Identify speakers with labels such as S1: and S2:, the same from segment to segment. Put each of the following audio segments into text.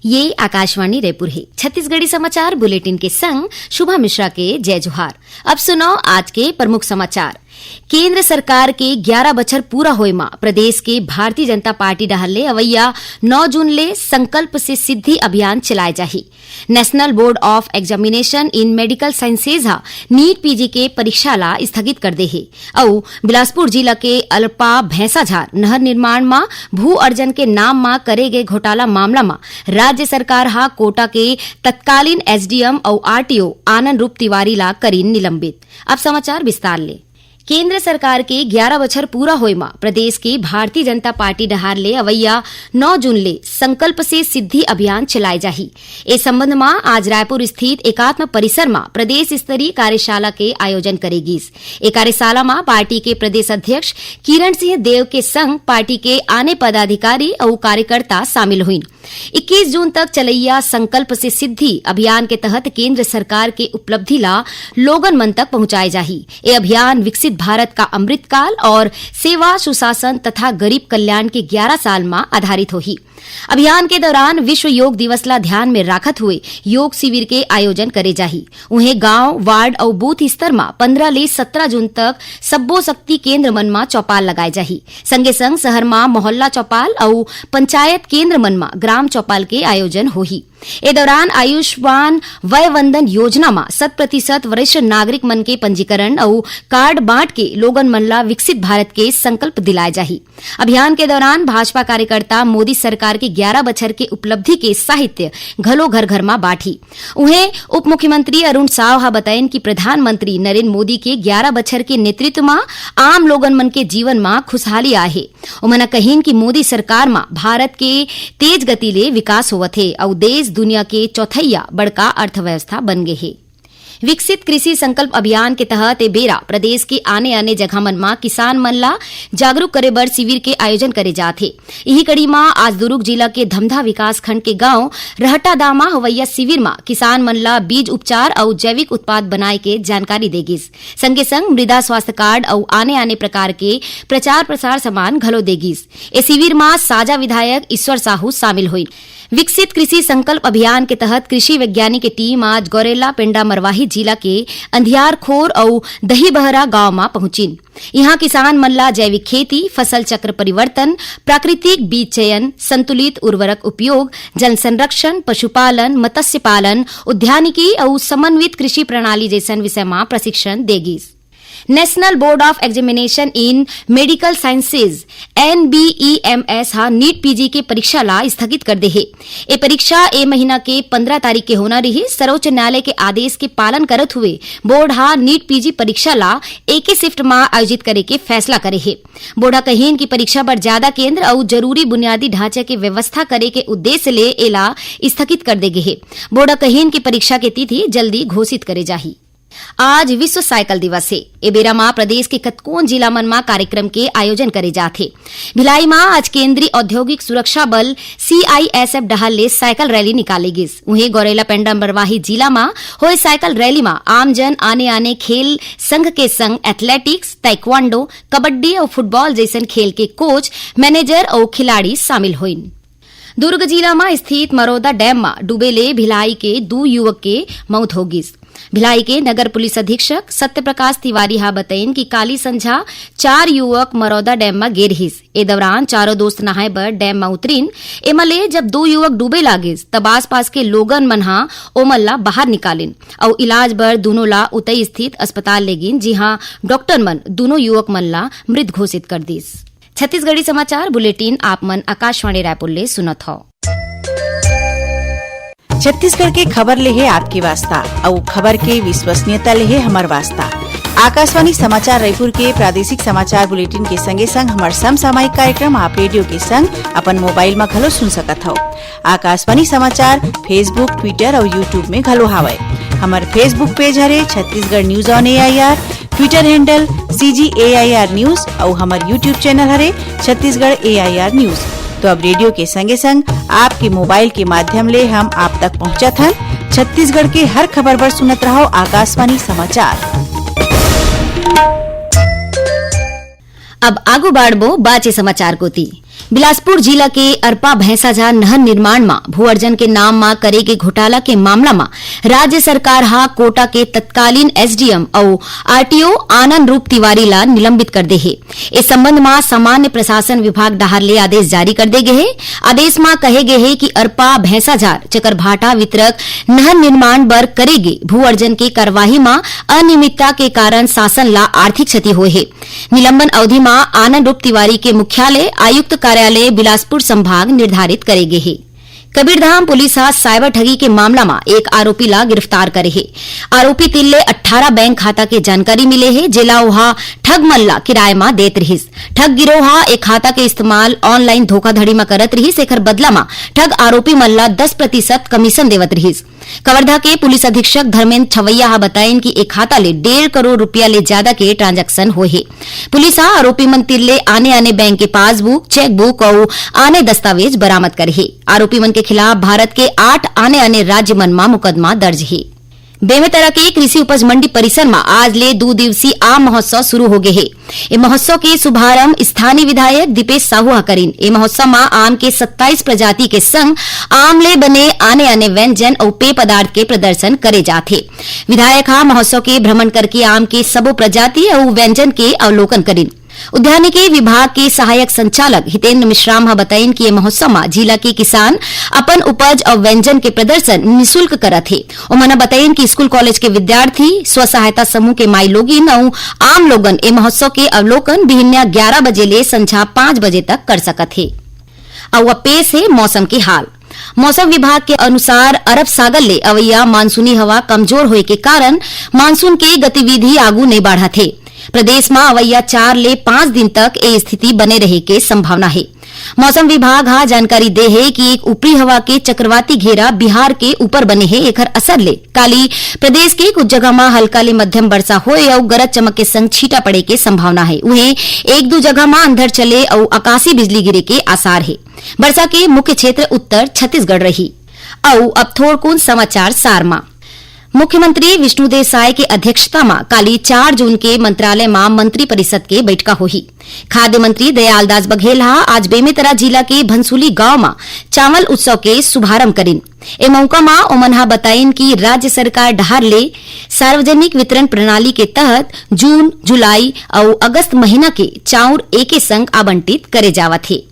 S1: ये आकाशवाणी रायपुर है। छत्तीसगढ़ी समाचार बुलेटिन के संग शुभा मिश्रा के जय जोहार। अब सुनो आज के प्रमुख समाचार। केंद्र सरकार के 11 बछर पूरा होय मा प्रदेश के भारतीय जनता पार्टी डहर अवैया 9 जून ले संकल्प से सिद्धि अभियान चलाए जाही। National board of examination in medical sciences हा नीट पीजी के परीक्षा ला स्थगित कर दे है। और बिलासपुर जिला के अल्पा भैंसाझार नहर निर्माण मा भू अर्जन के नाम मा करे गए घोटाला मामला मा राज्य सरकार हा कोटा के तत्कालीन एसडीएम और आरटीओ आनंद रूप तिवारी ला करीन निलंबित। अब समाचार विस्तार ले। केंद्र सरकार के 11 बछर पूरा होय मा प्रदेश के भारतीय जनता पार्टी डहार ले अवैया 9 जून ले संकल्प से सिद्धि अभियान चलाए जाही। इस संबंध में आज रायपुर स्थित एकात्म परिसर में प्रदेश स्तरीय कार्यशाला के आयोजन करेगी। एक कार्यशाला में पार्टी के प्रदेश अध्यक्ष किरण सिंह देव के संग पार्टी के आने पदाधिकारी और कार्यकर्ता शामिल हुई। 21 जून तक चलैया संकल्प से सिद्धि अभियान के तहत केंद्र सरकार के उपलब्धि ला लोगन मन तक पहुंचाए जाही। ये अभियान विकसित भारत का अमृतकाल और सेवा सुशासन तथा गरीब कल्याण के 11 साल में आधारित होही। अभियान के दौरान विश्व योग दिवस ला ध्यान में रखत हुए योग शिविर के आयोजन करे जाही। उन्हें गांव, वार्ड और बूथ स्तर में 15 ले 17 जून तक सब्बो शक्ति केंद्र मन में चौपाल लगाए जाही। संगे संग शहर में मोहल्ला चौपाल और पंचायत केंद्र मन में ग्राम चौपाल के आयोजन होही। ए दौरान आयुष्मान वय वंदन योजना में 100% वरिष्ठ नागरिक मन के पंजीकरण और कार्ड बांट के लोगन मन ला विकसित भारत के संकल्प दिलाए जाही। अभियान के दौरान भाजपा कार्यकर्ता मोदी सरकार के 11 बछर के उपलब्धि के साहित्य घलो घर घर में बांटी। उन्हें उप मुख्यमंत्री अरुण साव हा बतायन कि प्रधानमंत्री नरेंद्र मोदी के 11 बछर के नेतृत्व में आम लोगन मन के जीवन में खुशहाली आहे। उन्होंने कहीन कि मोदी सरकार में भारत के तेज गति ले विकास होवत है और देश दुनिया के चौथैया बड़का अर्थव्यवस्था बन गए है। विकसित कृषि संकल्प अभियान के तहत ए बेरा प्रदेश के आने आने जगह मन मा किसान मन ला जागरूक करे बर शिविर के आयोजन करे जाथे। यही कड़ी मा आज दुर्ग जिला के धमधा विकास खंड के गांव रहटा दामा हवैया शिविर मा किसान मन ला बीज उपचार और जैविक उत्पाद बनाए के जानकारी देगिस। संगे संग मृदा स्वास्थ्य कार्ड और आने आने प्रकार के प्रचार प्रसार सामान घलो देगिस। ए शिविर मा साजा विधायक ईश्वर साहू शामिल हुई। विकसित कृषि संकल्प अभियान के तहत कृषि वैज्ञानिक की टीम आज गौरेला पेंडा मरवाही जिला के अंधियारखोर और दहीबहरा गांव में पहुंची। यहाँ किसान मन ला जैविक खेती, फसल चक्र परिवर्तन, प्राकृतिक बीज चयन, संतुलित उर्वरक उपयोग, जल संरक्षण, पशुपालन, मत्स्य पालन, उद्यानिकी और समन्वित कृषि प्रणाली जैसन विषय में प्रशिक्षण देगी। National board of examination in medical sciences NBEMS हा नीट पीजी के परीक्षा ला स्थगित कर दे है। ये परीक्षा ए महीना के 15 तारीख के होना रही। सर्वोच्च न्यायालय के आदेश के पालन करत हुए बोर्ड हा नीट पीजी परीक्षा ला एक ही शिफ्ट में आयोजित करे के फैसला करे है। बोर्ड कहीन की परीक्षा पर ज्यादा केंद्र और जरूरी बुनियादी ढांचे के व्यवस्था करे के उद्देश्य ले एला स्थगित कर दे है। बोर्ड कहीन की परीक्षा की तिथि जल्दी घोषित करे जाही। आज विश्व साइकिल दिवस है। ए बेरा मां प्रदेश के कतकोन जिला मन मा कार्यक्रम के आयोजन करे जाथे। भिलाई मां आज केंद्रीय औद्योगिक सुरक्षा बल CISF डहल ले साइकिल रैली निकालेगी। उन्हें गौरेला पेंडा मरवाही जिला में होए साइकिल रैली में आमजन आने आने खेल संघ के संग एथलेटिक्स, ताइक्वांडो, कबड्डी और फुटबॉल जैसन खेल के कोच, मैनेजर और खिलाड़ी शामिल हुई। दुर्ग जिला में स्थित मरौदा डैम में डूबे ले भिलाई के 2 युवक के मौत होगी। भिलाई के नगर पुलिस अधीक्षक सत्यप्रकाश तिवारी हा बताइन कि काली संझा 4 युवक मरौदा डैम में गिर हिस। ए दौरान चारों दोस्त नहाए बर डैम में उतरीन। एमले जब 2 युवक डूबे लागिस तब आस पास के लोगन मन हा ओमन ला बाहर निकालिन और इलाज बर दोनों ला उतई स्थित अस्पताल ले गिन। जी हां, डॉक्टर मन दोनों युवक मन ला मृत घोषित कर दिस। छत्तीसगढ़ी समाचार बुलेटिन आप मन आकाशवाणी रायपुर ले सुनत हो।
S2: छत्तीसगढ़ के खबर ले है आपके वास्ता और खबर के विश्वसनीयता ले है हमार वास्ता। आकाशवाणी समाचार रायपुर के प्रादेशिक समाचार बुलेटिन के संगे संग हमार समसामयिक कार्यक्रम आप रेडियो के संग अपन मोबाइल में घलो सुन सकत हो। आकाशवाणी समाचार फेसबुक, ट्विटर और यूट्यूब में घलो हावय। हमार फेसबुक पेज हरे Chhattisgarh news on AIR, Twitter handle CGAIR news और हमार यूट्यूब चैनल हरे छत्तीसगढ़ AIR न्यूज। तो अब रेडियो के संगे संग आपके मोबाइल के माध्यम ले हम आप तक पहुंचत हन। छत्तीसगढ़ के हर खबर पर सुनत रहो आकाशवाणी समाचार।
S1: अब आगू बाढ़बो बाचे समाचार कोती। बिलासपुर जिला के अरपा भैंसाझार नहर निर्माण में भू अर्जन के नाम में करे के घोटाला के मामला में राज्य सरकार हा कोटा के तत्कालीन एसडीएम और आरटीओ आनंद रूप तिवारी ला निलंबित कर दे है। इस संबंध में सामान्य प्रशासन विभाग डहार ले आदेश जारी कर दे गए है। आदेश में कहे गए है कि अरपा भैंसाझार चकरभाटा वितरक नहर निर्माण बर करेगे भू अर्जन की कार्यवाही में अनियमितता के कारण शासन ला आर्थिक क्षति हुए है। निलंबन अवधि में आनंद रूप तिवारी के मुख्यालय आयुक्त कार्यालय बिलासपुर संभाग निर्धारित करेगे है। कबीरधाम पुलिस आज साइबर ठगी के मामला में एक आरोपी ला गिरफ्तार करे है। आरोपी तिल्ले 18 बैंक खाता के जानकारी मिले है जेला वहा ठग मल्ला किराए में देत रहिस। ठग गिरोह एक खाता के इस्तेमाल ऑनलाइन धोखाधड़ी में करत रहिस। एकर बदला में ठग आरोपी मल्ला 10% कमीशन देवत रहिस। कवर्धा के पुलिस अधीक्षक धर्मेंद्र छवैया हा बताइन कि एक खाता ले 1.5 करोड़ रुपया ले ज्यादा के ट्रांजैक्शन हुए है। पुलिस हा आरोपी मन तिल्ले आने बैंक के पासबुक चेकबुक और आने दस्तावेज बरामद करे है। आरोपी मन के खिलाफ भारत के 8 आने राज्य मन में मुकदमा दर्ज है। बेमेतरा के कृषि उपज मंडी परिसर में आज ले 2 दिवसीय आम महोत्सव शुरू हो गए है। ये महोत्सव के शुभारंभ स्थानीय विधायक दीपेश साहू करीन। ये महोत्सव में आम के 27 प्रजाति के संग आम ले बने आने व्यंजन और पेय पदार्थ के प्रदर्शन करे जाते। विधायक महोत्सव के भ्रमण करके आम के सबो प्रजाति और व्यंजन के अवलोकन करीन। उद्यानिकी विभाग के सहायक संचालक हितेंद्र मिश्राम बताइन कि ये महोत्सव में जिला के किसान अपन उपज और व्यंजन के प्रदर्शन निःशुल्क करत है। उन्होंने बताइन कि स्कूल कॉलेज के विद्यार्थी स्व सहायता समूह के माई लोगिन और आम लोगन ए महोत्सव के अवलोकन बिहनिया 11 बजे ले संझा 5 बजे तक कर सकत है। और पेश है मौसम के हाल। मौसम विभाग के अनुसार अरब सागर ले अवैया मानसूनी हवा कमजोर होए के कारण मानसून की गतिविधि आगू नहीं बढ़ा थे। प्रदेश में अवैया 4 ले 5 दिन तक ये स्थिति बने रहे के संभावना है। मौसम विभाग जानकारी दे है कि एक ऊपरी हवा के चक्रवाती घेरा बिहार के ऊपर बने है। एकर असर ले काली प्रदेश के कुछ जगह में हल्का ले मध्यम वर्षा होए और गरज चमक के संग छींटा पड़े के संभावना है। उन्हें 1-2 जगह में अंधड़ चले और आकाशीय बिजली गिरे के आसार है। वर्षा के मुख्य क्षेत्र उत्तर छत्तीसगढ़ रही। और अब थोड़कुन समाचार सारमा। मुख्यमंत्री विष्णुदेव साय के अध्यक्षता में काली 4 जून के मंत्रालय में मंत्री परिषद के बैठका होही। खाद्य मंत्री दयालदास बघेल आज बेमेतरा जिला के भंसुली गांव में चावल उत्सव के शुभारंभ करिन। ए मौका में ओमन बताइन कि राज्य सरकार डहार ले सार्वजनिक वितरण प्रणाली के तहत जून, जुलाई और अगस्त महीना के चाउर एके संग आवंटित करे जावत है।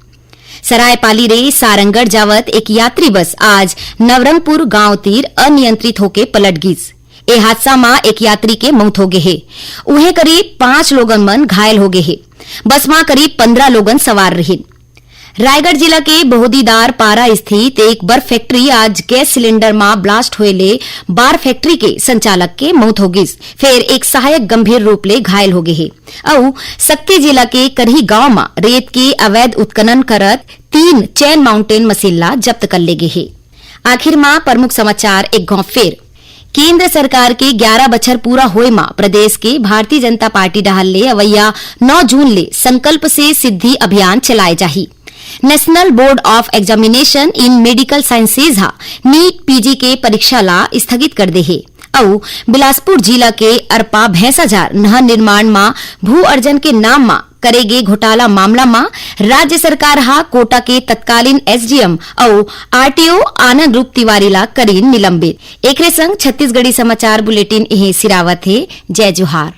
S1: सरायपाली रे सारंगढ़ जावत एक यात्री बस आज नवरंगपुर गांव तीर अनियंत्रित होके पलट गिस। ए हादसा में एक यात्री के मौत हो गए है। उन्हें करीब 5 लोगन मन घायल हो गए है। बस में करीब 15 लोगन सवार रहे। रायगढ़ जिला के बहुदीदार पारा स्थित एक बर्फ फैक्ट्री आज गैस सिलेंडर में ब्लास्ट हुए ले बार फैक्ट्री के संचालक के मौत हो गई। फिर एक सहायक गंभीर रूप ले घायल हो गए है। और सक्ती जिला के करही गांव में रेत के अवैध उत्खनन करत 3 चैन माउंटेन मशीला जब्त कर ले गए है। आखिर में प्रमुख समाचार एक गांव फिर। केंद्र सरकार के 11 बछर पूरा होए में प्रदेश के भारतीय जनता पार्टी डहार ले अवैया 9 जून ले संकल्प से सिद्धि अभियान चलाए जाही। National board of examination in medical sciences NEET PG के परीक्षा ला स्थगित कर दे है। और बिलासपुर जिला के अरपा भैंसाझार नहर निर्माण में भू अर्जन के नाम में करेगे घोटाला मामला में राज्य सरकार कोटा के तत्कालीन एसडीएम और आरटीओ आनंद रूप तिवारी ला करीन निलंबित। एकरे संग छत्तीसगढ़ी समाचार बुलेटिन यही सिरावत है। जय जोहार।